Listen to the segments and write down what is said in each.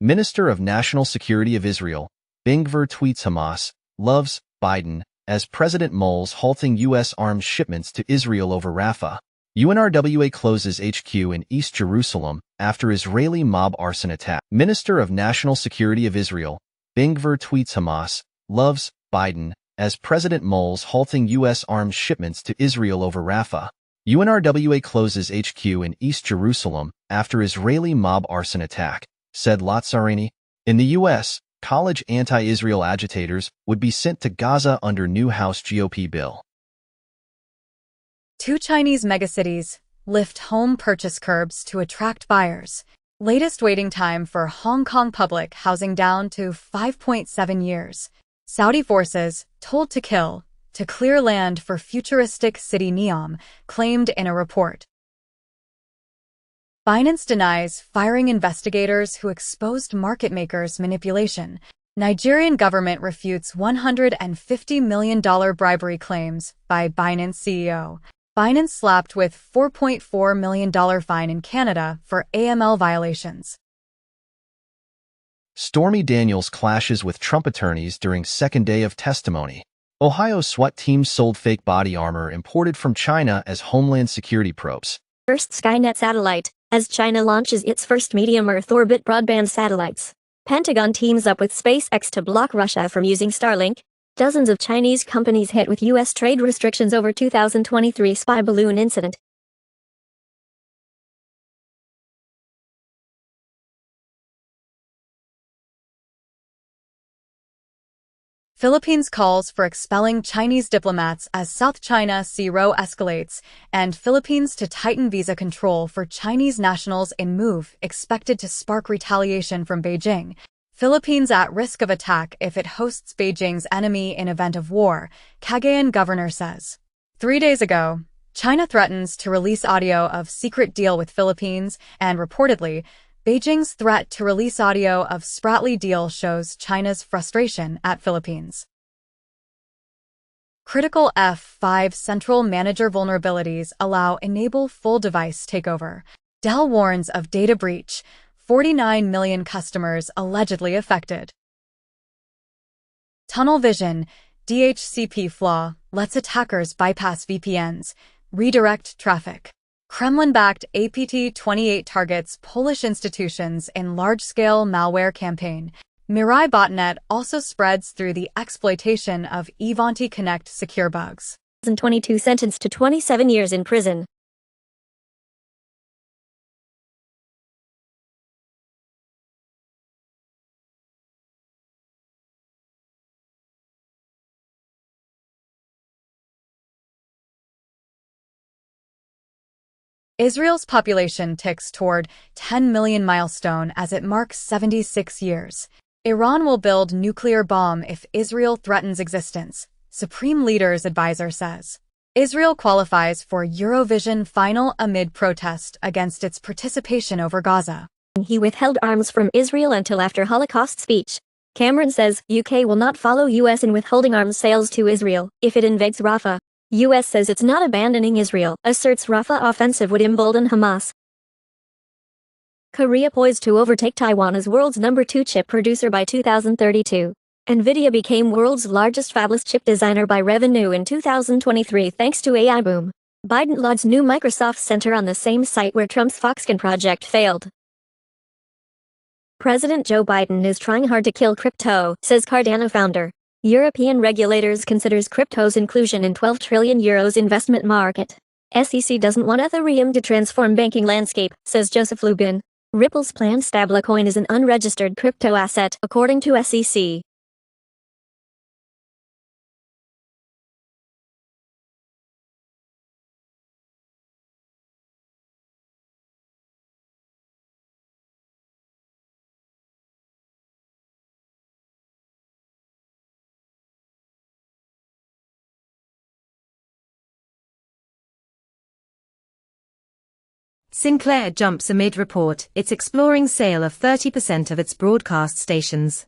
Minister of National Security of Israel, Ben-Gvir tweets Hamas loves Biden as President mulls halting U.S. arms shipments to Israel over Rafah. UNRWA closes HQ in East Jerusalem after Israeli mob arson attack. Minister of National Security of Israel, Ben-Gvir tweets Hamas loves Biden as President mulls halting U.S. arms shipments to Israel over Rafah. UNRWA closes HQ in East Jerusalem after Israeli mob arson attack, said Latsarani. In the U.S., college anti-Israel agitators would be sent to Gaza under new House GOP bill. 2 Chinese megacities lift home purchase curbs to attract buyers. Latest waiting time for Hong Kong public housing down to 5.7 years. Saudi forces told to kill to clear land for futuristic city Neom, claimed in a report. Binance denies firing investigators who exposed market makers' manipulation. Nigerian government refutes $150 million bribery claims by Binance CEO. Binance slapped with $4.4 million fine in Canada for AML violations. Stormy Daniels clashes with Trump attorneys during second day of testimony. Ohio SWAT teams sold fake body armor imported from China as Homeland Security probes. First Skynet satellite, as China launches its first medium Earth orbit broadband satellites. Pentagon teams up with SpaceX to block Russia from using Starlink. Dozens of Chinese companies hit with U.S. trade restrictions over 2023 spy balloon incident. Philippines calls for expelling Chinese diplomats as South China Sea row escalates, and Philippines to tighten visa control for Chinese nationals in move expected to spark retaliation from Beijing. Philippines at risk of attack if it hosts Beijing's enemy in event of war, Cagayan governor says. 3 days ago, China threatens to release audio of secret deal with Philippines, and reportedly, Beijing's threat to release audio of Spratly deal shows China's frustration at Philippines. Critical F5 central manager vulnerabilities allow enable full device takeover. Dell warns of data breach, 49 million customers allegedly affected. Tunnel vision, DHCP flaw, lets attackers bypass VPNs, redirect traffic. Kremlin-backed APT-28 targets Polish institutions in large-scale malware campaign. Mirai botnet also spreads through the exploitation of Ivanti Connect secure bugs. 2022 sentenced to 27 years in prison. Israel's population ticks toward 10 million milestone as it marks 76 years. Iran will build nuclear bomb if Israel threatens existence, Supreme Leader's advisor says. Israel qualifies for Eurovision final amid protest against its participation over Gaza. He withheld arms from Israel until after Holocaust speech. Cameron says UK will not follow US in withholding arms sales to Israel if it invades Rafah. US says it's not abandoning Israel, asserts Rafah offensive would embolden Hamas. Korea poised to overtake Taiwan as world's number 2 chip producer by 2032. Nvidia became world's largest fabless chip designer by revenue in 2023 thanks to AI boom. Biden lauds new Microsoft Center on the same site where Trump's Foxconn project failed. President Joe Biden is trying hard to kill crypto, says Cardano founder. European regulators considers crypto's inclusion in €12 trillion investment market. SEC doesn't want Ethereum to transform banking landscape, says Joseph Lubin. Ripple's planned stablecoin is an unregistered crypto asset, according to SEC. Sinclair jumps amid report it's exploring sale of 30% of its broadcast stations.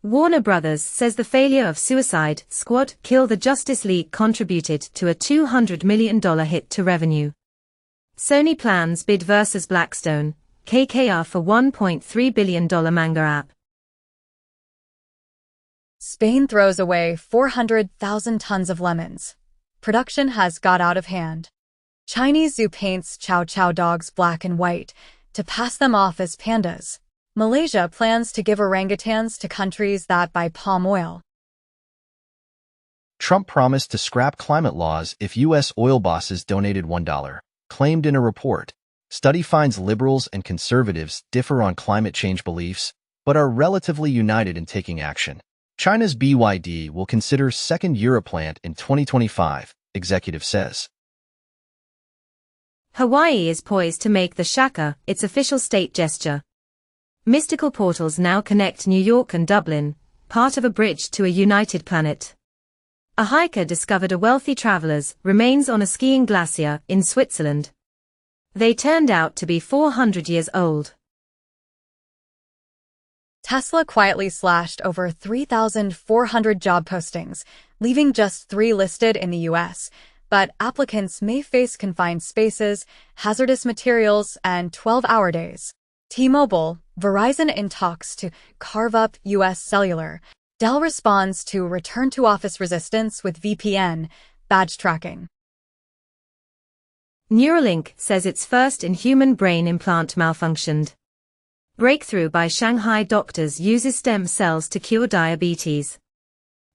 Warner Brothers says the failure of Suicide Squad Kill the Justice League contributed to a $200 million hit to revenue. Sony plans bid versus Blackstone. KKR for $1.3 billion manga app. Spain throws away 400,000 tons of lemons. Production has got out of hand. Chinese zoo paints chow chow dogs black and white to pass them off as pandas. Malaysia plans to give orangutans to countries that buy palm oil. Trump promised to scrap climate laws if U.S. oil bosses donated $1, claimed in a report. Study finds liberals and conservatives differ on climate change beliefs, but are relatively united in taking action. China's BYD will consider second Europe plant in 2025, executive says. Hawaii is poised to make the shaka its official state gesture. Mystical portals now connect New York and Dublin, part of a bridge to a united planet. A hiker discovered a wealthy traveler's remains on a skiing glacier in Switzerland. They turned out to be 400 years old. Tesla quietly slashed over 3,400 job postings, leaving just 3 listed in the U.S., but applicants may face confined spaces, hazardous materials, and 12-hour days. T-Mobile, Verizon in talks to carve up U.S. cellular. Dell responds to return-to-office resistance with VPN, badge tracking. Neuralink says its first in-human brain implant malfunctioned. Breakthrough by Shanghai doctors uses stem cells to cure diabetes.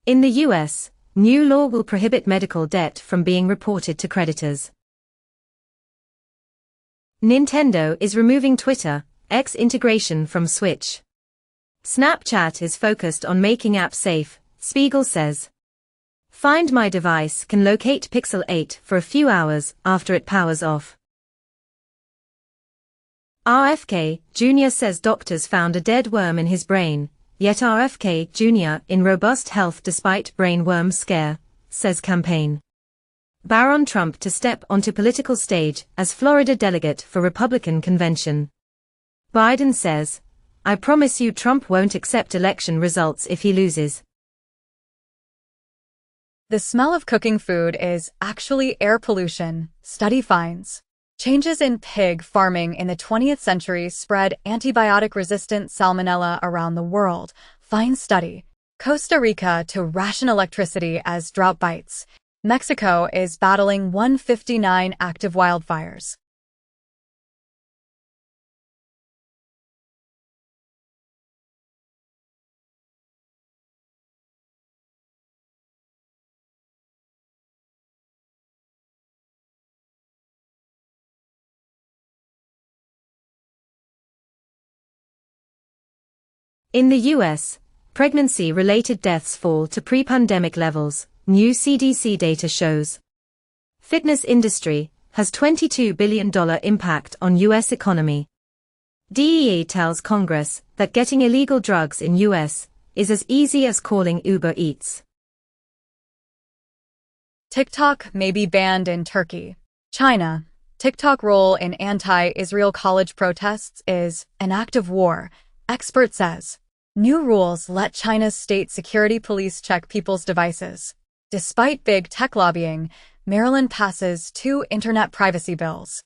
In the U.S., new law will prohibit medical debt from being reported to creditors. Nintendo is removing Twitter X integration from Switch. Snapchat is focused on making apps safe, Spiegel says. Find My device can locate Pixel 8 for a few hours after it powers off. RFK Jr. says doctors found a dead worm in his brain, yet RFK Jr. in robust health despite brain worm scare, says campaign. Baron Trump to step onto political stage as Florida delegate for Republican convention. Biden says, I promise you Trump won't accept election results if he loses. The smell of cooking food is actually air pollution, study finds. Changes in pig farming in the 20th century spread antibiotic-resistant salmonella around the world, find study. Costa Rica to ration electricity as drought bites. Mexico is battling 159 active wildfires. In the U.S., pregnancy-related deaths fall to pre-pandemic levels, new CDC data shows. Fitness industry has $22 billion impact on U.S. economy. DEA tells Congress that getting illegal drugs in U.S. is as easy as calling Uber Eats. TikTok may be banned in Turkey. China. TikTok role in anti-Israel college protests is an act of war, expert says. New rules let China's state security police check people's devices. Despite big tech lobbying, Maryland passes 2 internet privacy bills.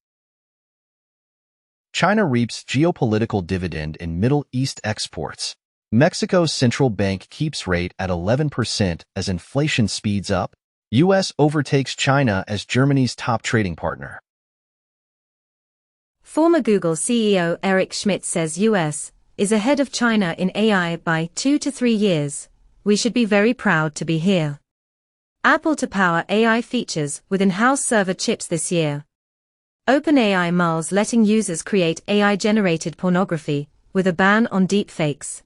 China reaps geopolitical dividend in Middle East exports. Mexico's central bank keeps rate at 11% as inflation speeds up. U.S. overtakes China as Germany's top trading partner. Former Google CEO Eric Schmidt says U.S. is ahead of China in AI by 2 to 3 years. We should be very proud to be here. Apple to power AI features with in-house server chips this year. OpenAI mulls letting users create AI-generated pornography, with a ban on deepfakes.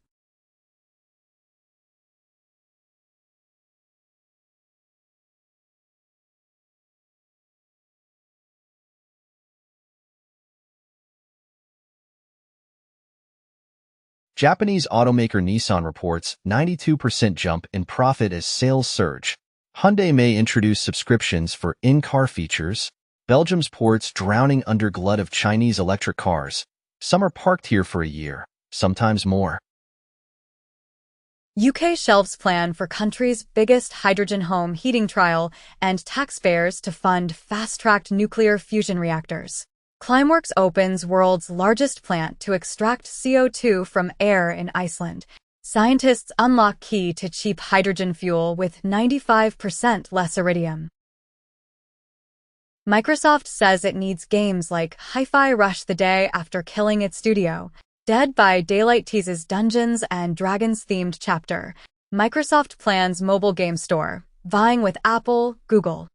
Japanese automaker Nissan reports 92% jump in profit as sales surge. Hyundai may introduce subscriptions for in-car features. Belgium's ports drowning under glut of Chinese electric cars. Some are parked here for a year, sometimes more. UK shelves plan for country's biggest hydrogen home heating trial and taxpayers to fund fast-tracked nuclear fusion reactors. Climeworks opens world's largest plant to extract CO2 from air in Iceland. Scientists unlock key to cheap hydrogen fuel with 95% less iridium. Microsoft says it needs games like Hi-Fi Rush the day after killing its studio. Dead by Daylight teases Dungeons and Dragons-themed chapter. Microsoft plans mobile game store, vying with Apple, Google.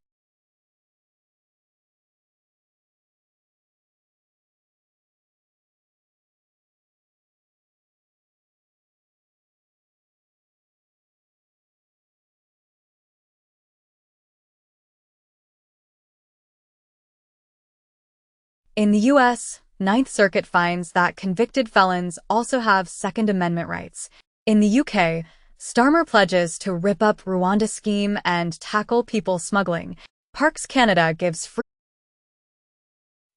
In the U.S., Ninth Circuit finds that convicted felons also have Second Amendment rights. In the U.K., Starmer pledges to rip up Rwanda scheme and tackle people smuggling. Parks Canada gives free.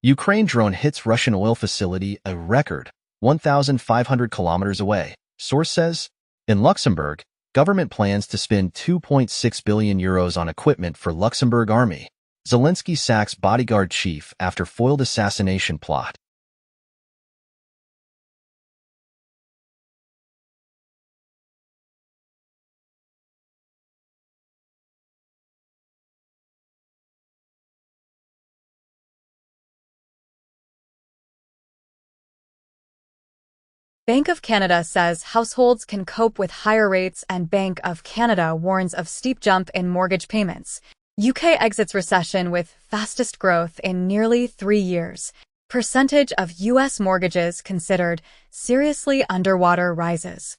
Ukraine drone hits Russian oil facility a record 1,500 kilometers away. Source says, in Luxembourg, government plans to spend €2.6 billion on equipment for Luxembourg army. Zelensky sacks bodyguard chief after foiled assassination plot. Bank of Canada says households can cope with higher rates, and Bank of Canada warns of steep jump in mortgage payments. UK exits recession with fastest growth in nearly 3 years. Percentage of US mortgages considered seriously underwater rises.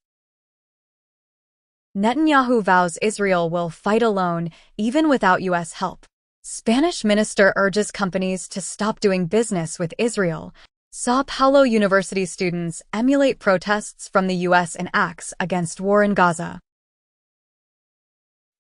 Netanyahu vows Israel will fight alone, even without US help. Spanish minister urges companies to stop doing business with Israel. Sao Paulo University students emulate protests from the US and acts against war in Gaza.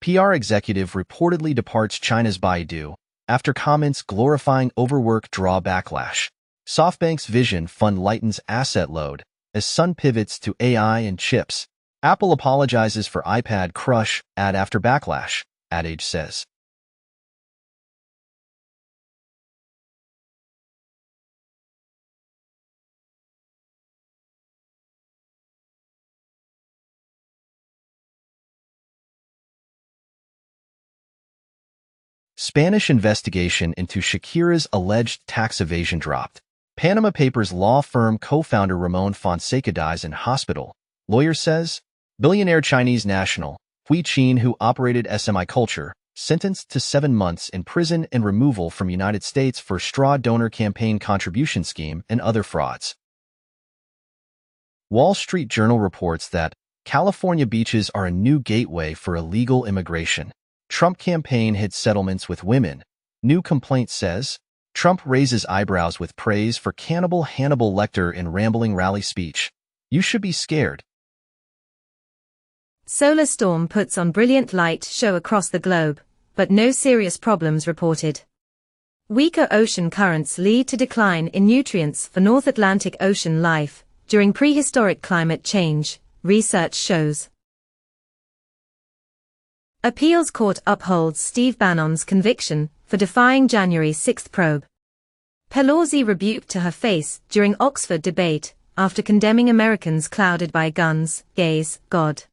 PR executive reportedly departs China's Baidu after comments glorifying overwork draw backlash. SoftBank's Vision Fund lightens asset load as Sun pivots to AI and chips. Apple apologizes for iPad crush ad after backlash, Ad Age says. Spanish investigation into Shakira's alleged tax evasion dropped. Panama Papers law firm co-founder Ramon Fonseca dies in hospital. Lawyer says, billionaire Chinese national, Hui Qin, who operated SMI Culture, sentenced to 7 months in prison and removal from United States for straw donor campaign contribution scheme and other frauds. Wall Street Journal reports that California beaches are a new gateway for illegal immigration. Trump campaign hid settlements with women. New complaint says, Trump raises eyebrows with praise for cannibal Hannibal Lecter in rambling rally speech. You should be scared. Solar storm puts on brilliant light show across the globe, but no serious problems reported. Weaker ocean currents lead to decline in nutrients for North Atlantic Ocean life during prehistoric climate change, research shows. Appeals court upholds Steve Bannon's conviction for defying January 6 probe. Pelosi rebuked to her face during Oxford debate after condemning Americans clouded by guns, gays, God.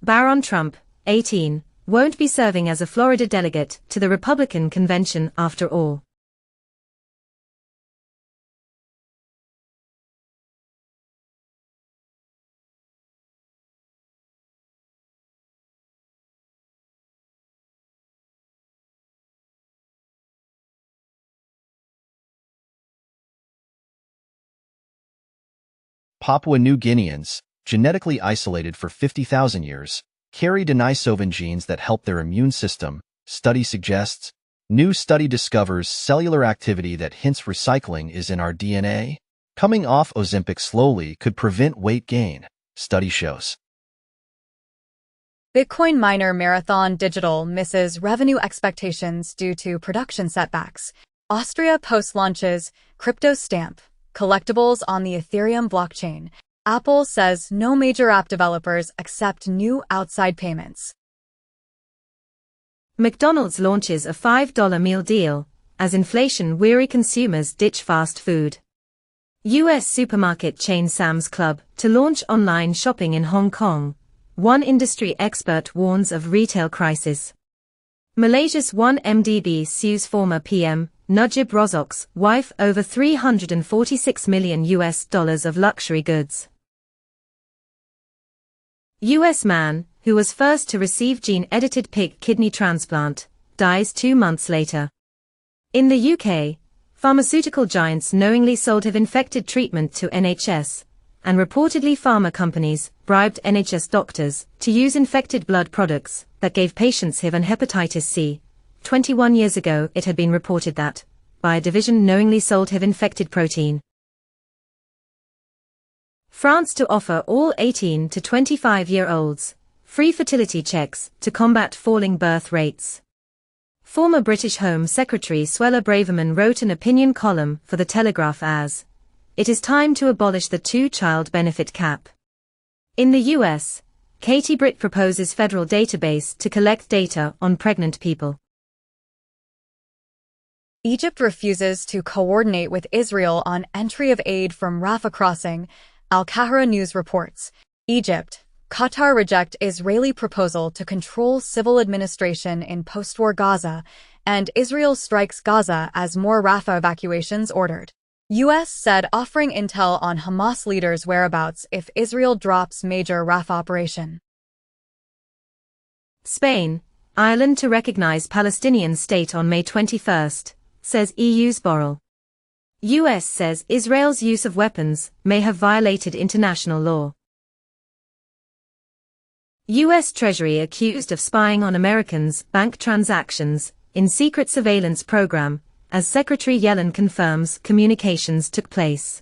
Baron Trump, 18, won't be serving as a Florida delegate to the Republican convention after all. Papua New Guineans, genetically isolated for 50,000 years, carry denisovan genes that help their immune system, study suggests. New study discovers cellular activity that hints recycling is in our DNA. Coming off Ozempic slowly could prevent weight gain, study shows. Bitcoin miner Marathon Digital misses revenue expectations due to production setbacks. Austria post-launches crypto stamp collectibles on the Ethereum blockchain. Apple says no major app developers accept new outside payments. McDonald's launches a $5 meal deal as inflation-weary consumers ditch fast food. U.S. supermarket chain Sam's Club to launch online shopping in Hong Kong. One industry expert warns of retail crisis. Malaysia's 1MDB sues former PM, Najib Razak's wife over $346 million of luxury goods. U.S. man, who was first to receive gene-edited pig kidney transplant, dies 2 months later. In the UK, pharmaceutical giants knowingly sold HIV-infected treatment to NHS, and reportedly pharma companies bribed NHS doctors to use infected blood products that gave patients HIV and hepatitis C. 21 years ago it had been reported that, by a division knowingly sold HIV-infected protein. France to offer all 18 to 25-year-olds free fertility checks to combat falling birth rates. Former British Home Secretary Suella Braverman wrote an opinion column for The Telegraph as, "It is time to abolish the two-child benefit cap." In the US, Katie Britt proposes federal database to collect data on pregnant people. Egypt refuses to coordinate with Israel on entry of aid from Rafah crossing, Al-Qahira News reports. Egypt, Qatar reject Israeli proposal to control civil administration in post-war Gaza, and Israel strikes Gaza as more Rafah evacuations ordered. U.S. said offering intel on Hamas leaders' whereabouts if Israel drops major Rafah operation. Spain, Ireland to recognize Palestinian state on May 21, says EU's Borrell. U.S. says Israel's use of weapons may have violated international law. U.S. Treasury accused of spying on Americans' bank transactions in secret surveillance program, as Secretary Yellen confirms communications took place.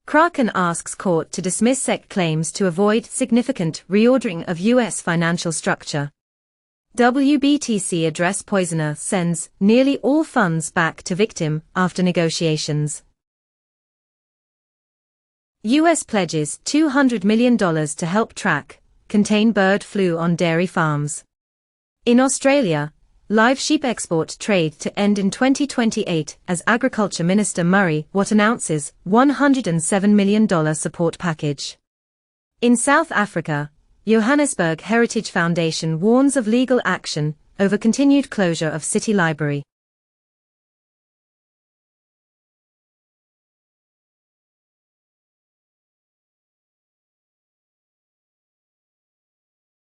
Kraken asks court to dismiss SEC claims to avoid significant reordering of U.S. financial structure. WBTC address poisoner sends nearly all funds back to victim after negotiations. U.S. pledges $200 million to help track, contain bird flu on dairy farms. In Australia, live sheep export trade to end in 2028 as Agriculture Minister Murray Watt announces $107 million support package. In South Africa, Johannesburg Heritage Foundation warns of legal action over continued closure of City Library.